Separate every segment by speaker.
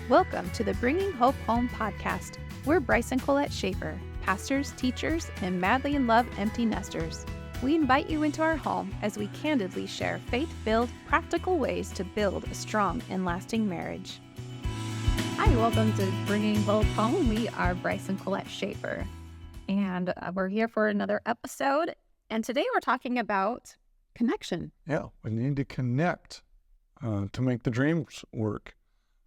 Speaker 1: Welcome to the Bringing Hope Home podcast. We're Bryce and Colette Schaefer, pastors, teachers, and madly in love empty nesters. We invite you into our home as we candidly share faith-filled, practical ways to build a strong and lasting marriage. Hi, welcome to Bringing Hope Home. We are Bryce and Colette Schaefer, and we're here for another episode. And today we're talking about connection.
Speaker 2: Yeah, we need to connect to make the dreams work.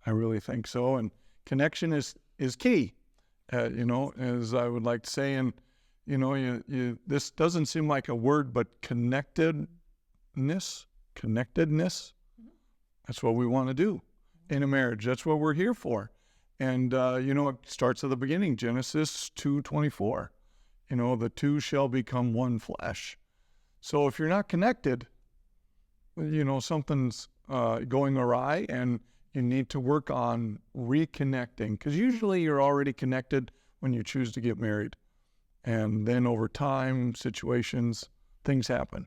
Speaker 2: I really think so. And connection is key, as I would like to say. And, this doesn't seem like a word, but connectedness, that's what we want to do in a marriage. That's what we're here for. And, it starts at the beginning, Genesis 2:24. The two shall become one flesh. So if you're not connected, something's going awry, and you need to work on reconnecting, because usually you're already connected when you choose to get married. And then over time, situations, things happen.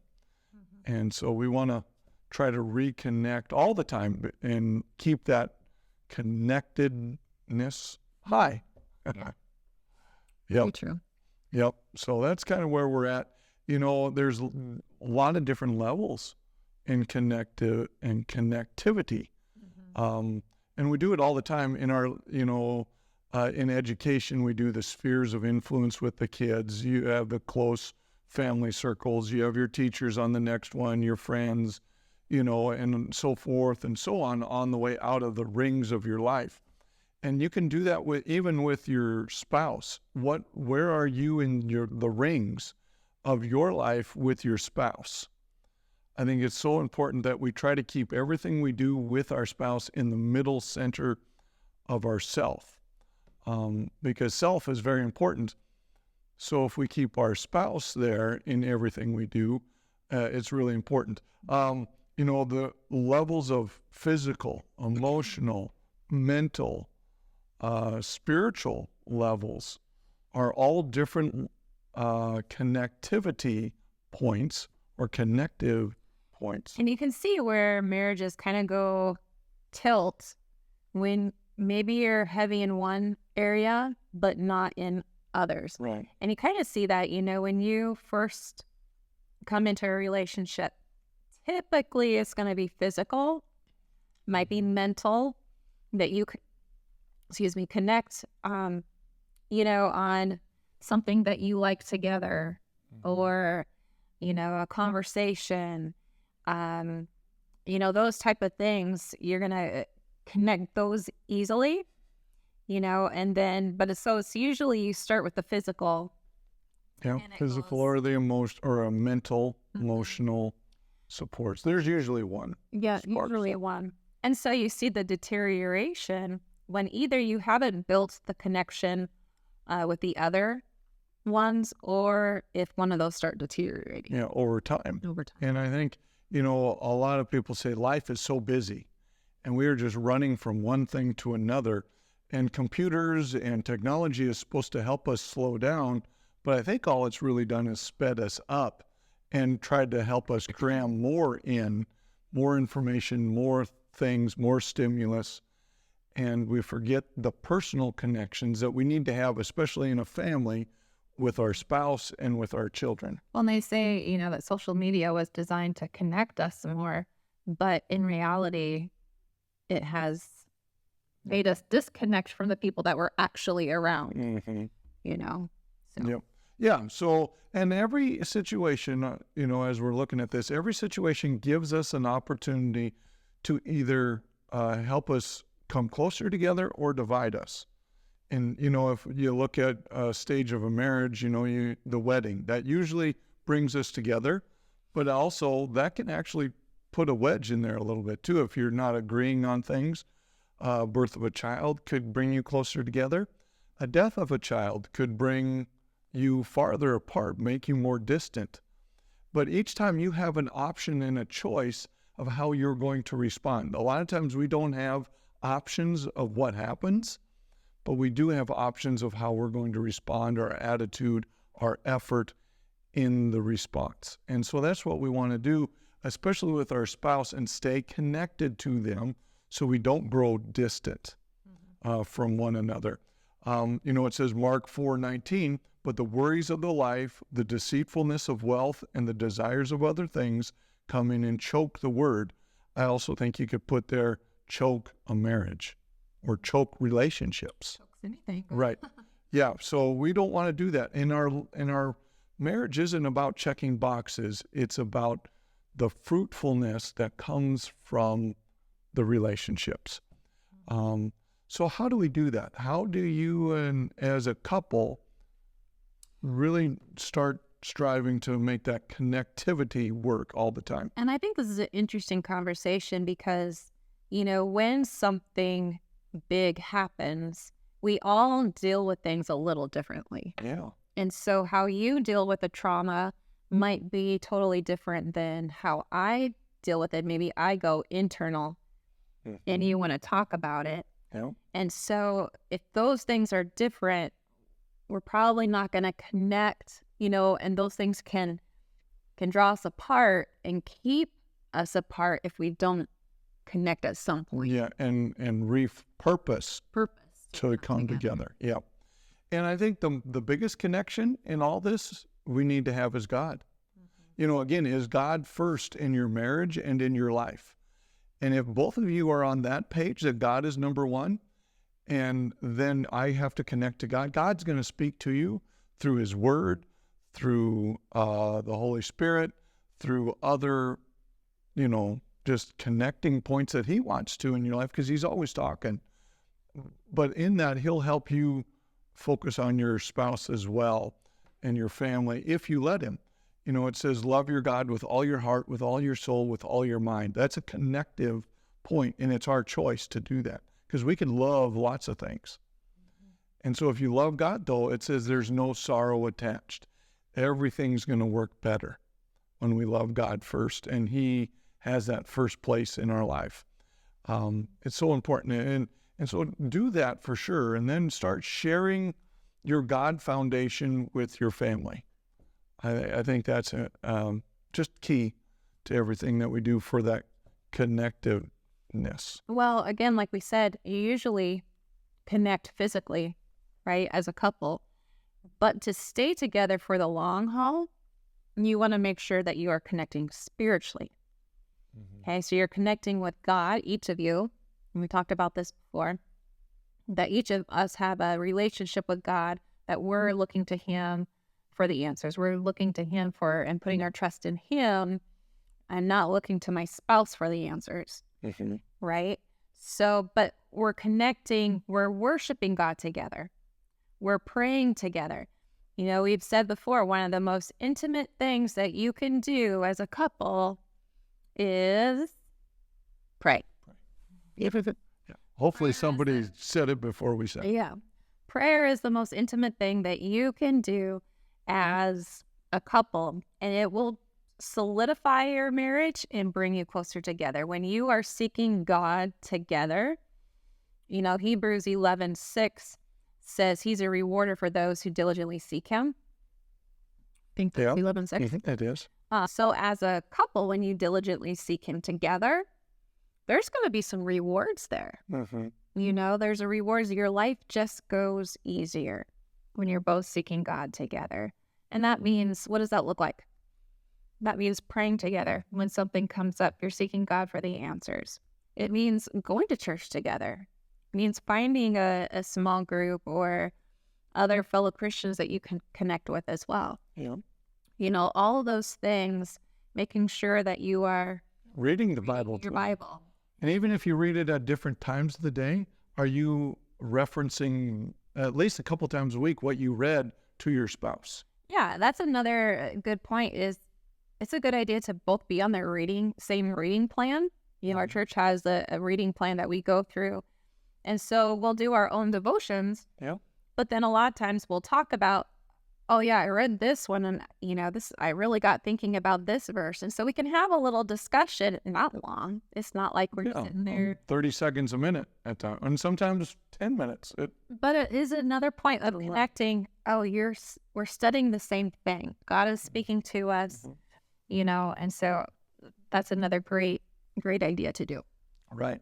Speaker 2: Mm-hmm. And so we want to try to reconnect all the time and keep that connectedness high.
Speaker 1: Yeah.
Speaker 2: Yep.
Speaker 1: Very true.
Speaker 2: Yep. So that's kind of where we're at. There's a lot of different levels in connectivity. Mm-hmm. And we do it all the time in our, in education. We do the spheres of influence with the kids. You have the close family circles. You have your teachers on the next one, your friends, and so forth and so on the way out of the rings of your life. And you can do that even with your spouse. Where are you in the rings of your life with your spouse? I think it's so important that we try to keep everything we do with our spouse in the middle center of our self, because self is very important. So if we keep our spouse there in everything we do, it's really important. The levels of physical, emotional, mental, spiritual levels are all different connectivity points or connective points.
Speaker 1: And you can see where marriages kind of go tilt when maybe you're heavy in one area, but not in others.
Speaker 2: Right.
Speaker 1: And you kind of see that, when you first come into a relationship, typically it's going to be physical, might be mental, that you connect, on something that you like together, mm-hmm. or, a conversation, those type of things, you're going to connect those easily, and then, it's usually you start with the physical.
Speaker 2: Yeah, physical or the emotion or a mental, mm-hmm. emotional supports. There's usually one.
Speaker 1: Yeah, usually one. And so you see the deterioration when either you haven't built the connection with the other ones, or if one of those start deteriorating.
Speaker 2: Yeah, over time. And I think, a lot of people say life is so busy, and we are just running from one thing to another. And computers and technology is supposed to help us slow down, but I think all it's really done is sped us up and tried to help us cram more information, more things, more stimulus. And we forget the personal connections that we need to have, especially in a family, with our spouse and with our children.
Speaker 1: Well, and they say, that social media was designed to connect us more, but in reality, it has made us disconnect from the people that we're actually around,
Speaker 2: mm-hmm.
Speaker 1: So.
Speaker 2: Yep. Yeah. So, and every situation, as we're looking at this, every situation gives us an opportunity to either help us come closer together or divide us. And, if you look at a stage of a marriage, the wedding, that usually brings us together, but also that can actually put a wedge in there a little bit too. If you're not agreeing on things, birth of a child could bring you closer together. A death of a child could bring you farther apart, make you more distant. But each time you have an option and a choice of how you're going to respond. A lot of times we don't have options of what happens, but we do have options of how we're going to respond, our attitude, our effort in the response. And so that's what we want to do, especially with our spouse, and stay connected to them so we don't grow distant. from one another. It says Mark 4:19, but the worries of the life, the deceitfulness of wealth, and the desires of other things come in and choke the word. I also think you could put there, choke a marriage or choke relationships.
Speaker 1: Chokes anything.
Speaker 2: Right. Yeah. So we don't want to do that. In our marriage isn't about checking boxes. It's about the fruitfulness that comes from the relationships. So how do we do that? How do you, and as a couple, really start striving to make that connectivity work all the time?
Speaker 1: And I think this is an interesting conversation because, when something big happens, we all deal with things a little differently.
Speaker 2: Yeah.
Speaker 1: And so how you deal with a trauma might be totally different than how I deal with it. Maybe I go internal and you want to talk about it.
Speaker 2: Yeah.
Speaker 1: And so if those things are different, we're probably not going to connect, and those things can draw us apart and keep us apart if we don't connect at some point.
Speaker 2: Yeah, and purpose to come together. Yeah. And I think the biggest connection in all this we need to have is God. Again, is God first in your marriage and in your life. And if both of you are on that page, that God is number one, and then I have to connect to God, God's going to speak to you through his word, through the Holy Spirit, through other, just connecting points that he wants to in your life, because he's always talking. But in that, he'll help you focus on your spouse as well and your family if you let him. It says, love your God with all your heart, with all your soul, with all your mind. That's a connective point, and it's our choice to do that, because we can love lots of things. And so if you love God, though, it says there's no sorrow attached. Everything's going to work better when we love God first, and he has that first place in our life. It's so important. And so do that for sure, and then start sharing your God foundation with your family. I think that's just key to everything that we do for that connectiveness.
Speaker 1: Well, again, like we said, you usually connect physically, right, as a couple. But to stay together for the long haul, you want to make sure that you are connecting spiritually. Okay, so you're connecting with God, each of you, and we talked about this before, that each of us have a relationship with God, that we're looking to him for the answers. We're looking to him for and putting our trust in him, and not looking to my spouse for the answers, right? So, but we're connecting, we're worshiping God together. We're praying together. We've said before, one of the most intimate things that you can do as a couple is pray.
Speaker 2: Yeah. Hopefully somebody said it before we said it.
Speaker 1: Yeah. Prayer is the most intimate thing that you can do as a couple, and it will solidify your marriage and bring you closer together. When you are seeking God together, Hebrews 11:6 says he's a rewarder for those who diligently seek him. I think that's 11:6.
Speaker 2: I think that is.
Speaker 1: So as a couple, when you diligently seek him together, there's going to be some rewards there. There's a reward. Your life just goes easier when you're both seeking God together. And that means, what does that look like? That means praying together. When something comes up, you're seeking God for the answers. It means going to church together. It means finding a small group or other fellow Christians that you can connect with as well.
Speaker 2: Yeah.
Speaker 1: All of those things, making sure that you are
Speaker 2: reading the Bible.
Speaker 1: Your Bible.
Speaker 2: And even if you read it at different times of the day, are you referencing at least a couple times a week what you read to your spouse?
Speaker 1: Yeah, that's another good point. Is it's a good idea to both be on the same reading plan. Our church has a reading plan that we go through. And so we'll do our own devotions.
Speaker 2: Yeah.
Speaker 1: But then a lot of times we'll talk about, oh yeah, I read this one, and I really got thinking about this verse. And so we can have a little discussion, not long. It's not like we're sitting there
Speaker 2: 30 seconds a minute at time, and sometimes 10 minutes.
Speaker 1: But it is another point of connecting. Oh, we're studying the same thing. God is speaking to us, and so that's another great idea to do.
Speaker 2: Right.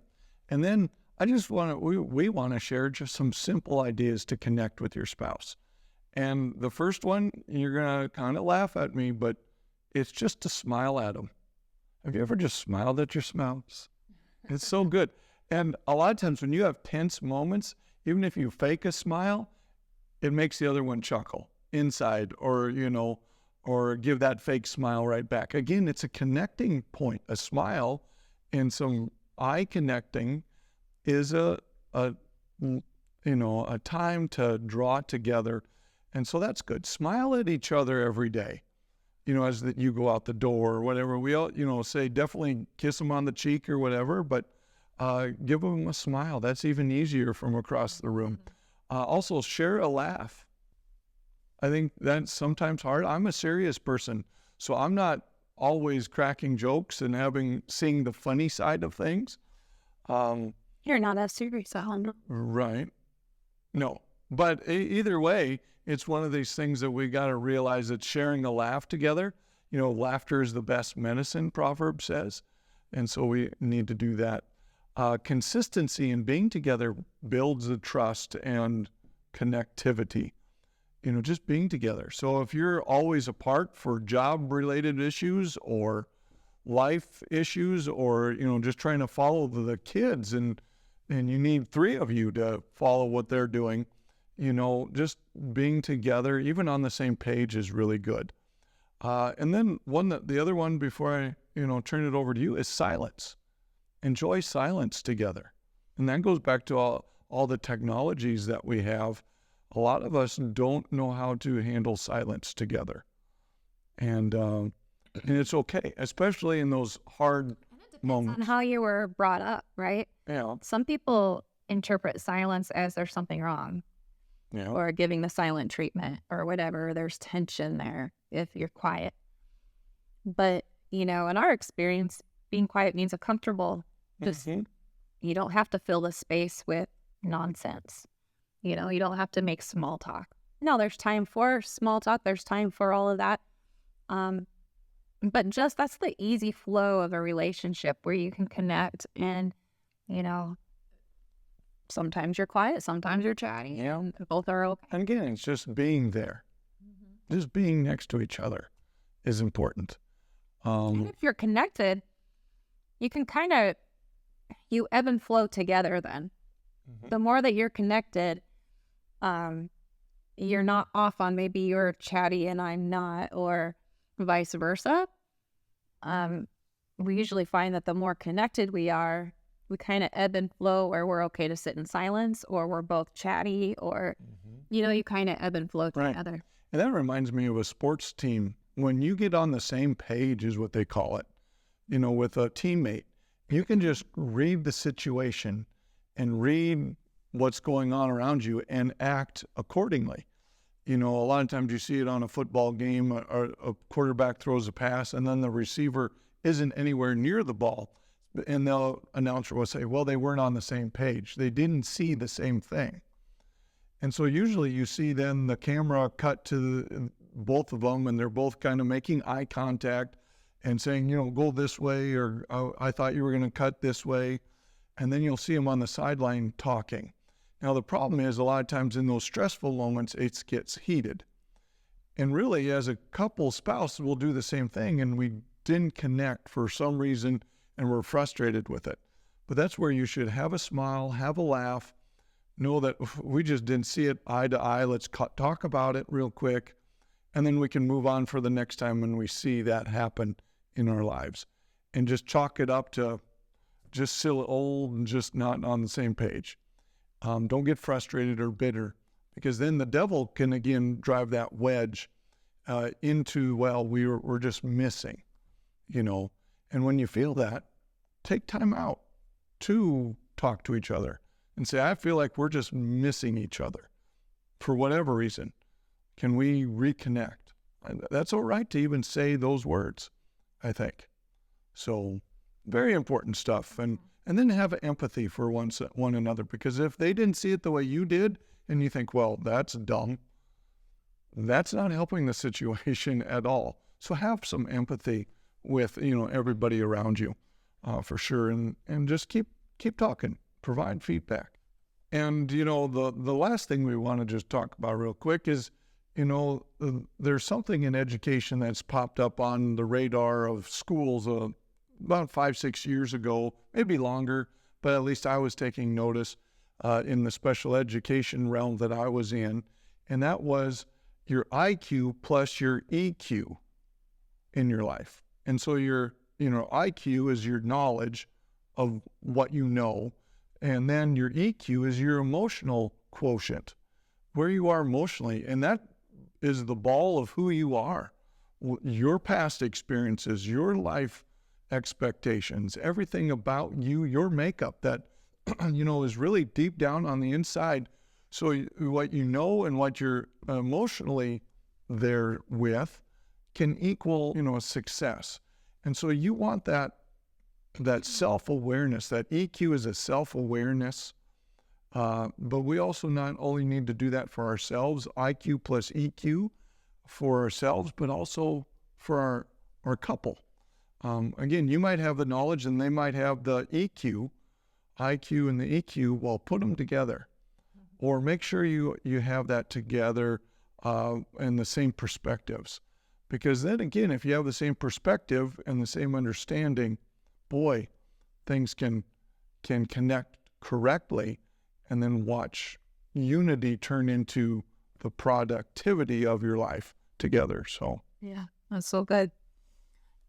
Speaker 2: And then we want to share just some simple ideas to connect with your spouse. And the first one, you're going to kind of laugh at me, but it's just to smile at them. Have you ever just smiled at your spouse? It's so good. And a lot of times when you have tense moments, even if you fake a smile, it makes the other one chuckle inside, or, or give that fake smile right back. Again, it's a connecting point. A smile and some eye connecting is a time to draw together. And so that's good. Smile at each other every day, as you go out the door or whatever. We all, say definitely kiss them on the cheek or whatever, but give them a smile. That's even easier from across the room. Also, share a laugh. I think that's sometimes hard. I'm a serious person, so I'm not always cracking jokes and seeing the funny side of things.
Speaker 1: You're not as serious, Alejandro.
Speaker 2: Right. No. But either way, it's one of these things that we got to realize that sharing a laugh together, laughter is the best medicine, Proverb says. And so we need to do that. Consistency in being together builds the trust and connectivity, just being together. So if you're always apart for job-related issues or life issues or, just trying to follow the kids and you need three of you to follow what they're doing, just being together, even on the same page, is really good. And then the other one before I, turn it over to you is silence. Enjoy silence together. And that goes back to all the technologies that we have. A lot of us don't know how to handle silence together. And it's okay, especially in those hard moments.
Speaker 1: On how you were brought up, right?
Speaker 2: Yeah.
Speaker 1: Some people interpret silence as there's something wrong.
Speaker 2: Yeah.
Speaker 1: Or giving the silent treatment or whatever. There's tension there if you're quiet. But, in our experience, being quiet means a comfortable, just, you don't have to fill the space with nonsense. You don't have to make small talk. No, there's time for small talk. There's time for all of that. But just that's the easy flow of a relationship where you can connect and, sometimes you're quiet, sometimes you're chatty.
Speaker 2: Yeah.
Speaker 1: Both are okay.
Speaker 2: And again, it's just being there. Just being next to each other is important.
Speaker 1: And if you're connected, you can you ebb and flow together then. The more that you're connected, you're not off on maybe you're chatty and I'm not, or vice versa. We usually find that the more connected we are, we kind of ebb and flow where we're okay to sit in silence or we're both chatty or, you kind of ebb and flow together.
Speaker 2: Right. And that reminds me of a sports team. When you get on the same page is what they call it, with a teammate, you can just read the situation and read what's going on around you and act accordingly. A lot of times you see it on a football game, or a quarterback throws a pass and then the receiver isn't anywhere near the ball. And the announcer will say, well, they weren't on the same page. They didn't see the same thing. And so usually you see then the camera cut to both of them and they're both kind of making eye contact and saying, go this way, or oh, I thought you were going to cut this way. And then you'll see them on the sideline talking. Now, the problem is a lot of times in those stressful moments, it gets heated. And really, as a couple, spouse will do the same thing, and we didn't connect for some reason, and we're frustrated with it. But that's where you should have a smile, have a laugh, know that we just didn't see it eye to eye. Let's talk about it real quick, and then we can move on for the next time when we see that happen in our lives. And just chalk it up to just silly old and just not on the same page. Don't get frustrated or bitter, because then the devil can again drive that wedge into, well, we're just missing, And when you feel that, take time out to talk to each other and say, I feel like we're just missing each other for whatever reason. Can we reconnect? And that's all right to even say those words, I think. So very important stuff. And then have empathy for one another, because if they didn't see it the way you did and you think, well, that's dumb, that's not helping the situation at all. So have some empathy with, everybody around you, for sure. And just keep talking, provide feedback. And, the last thing we want to just talk about real quick is, there's something in education that's popped up on the radar of schools about 5-6 years ago, maybe longer, but at least I was taking notice in the special education realm that I was in, and that was your IQ plus your EQ in your life. And so your IQ is your knowledge of what you know, and then your EQ is your emotional quotient, where you are emotionally, and that is the ball of who you are, your past experiences, your life expectations, everything about you, your makeup that, is really deep down on the inside. So what you know and what you're emotionally there with can equal, a success. And so you want that self-awareness. That EQ is a self-awareness. But we also not only need to do that for ourselves, IQ plus EQ for ourselves, but also for our couple. Again, you might have the knowledge and they might have the EQ, IQ and the EQ. Well, put them together, or make sure you have that together and the same perspectives. Because then again, if you have the same perspective and the same understanding, boy, things can connect correctly, and then watch unity turn into the productivity of your life together. So
Speaker 1: yeah, that's so good.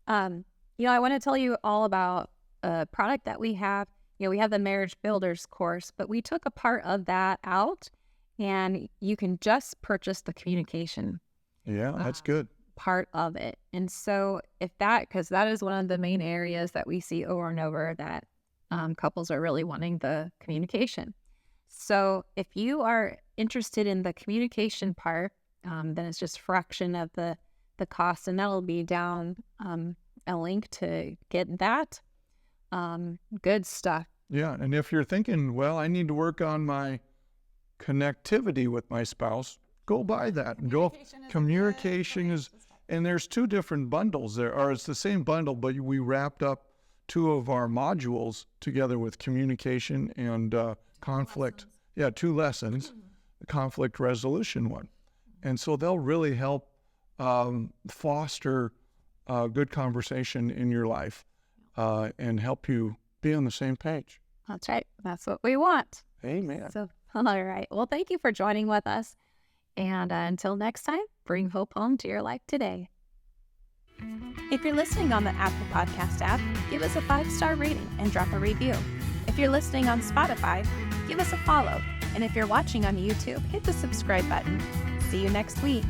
Speaker 1: I want to tell you all about a product that we have. We have the Marriage Builders course, but we took a part of that out, and you can just purchase the communication.
Speaker 2: Yeah, that's good.
Speaker 1: Part of it. And so because that is one of the main areas that we see over and over that couples are really wanting the communication. So if you are interested in the communication part, then it's just a fraction of the cost, and that'll be down a link to get that. Good stuff.
Speaker 2: Yeah, and if you're thinking, well, I need to work on my connectivity with my spouse, go buy that. Communication is, and there's 2 different bundles there, or it's the same bundle, but we wrapped up 2 of our modules together with communication and conflict.
Speaker 1: Lessons.
Speaker 2: Yeah, 2 lessons, the conflict resolution one. And so they'll really help foster good conversation in your life and help you be on the same page.
Speaker 1: That's right. That's what we want.
Speaker 2: Amen.
Speaker 1: So, all right. Well, thank you for joining with us. And until next time, bring hope home to your life today. If you're listening on the Apple Podcast app, give us a 5-star rating and drop a review. If you're listening on Spotify, give us a follow. And if you're watching on YouTube, hit the subscribe button. See you next week.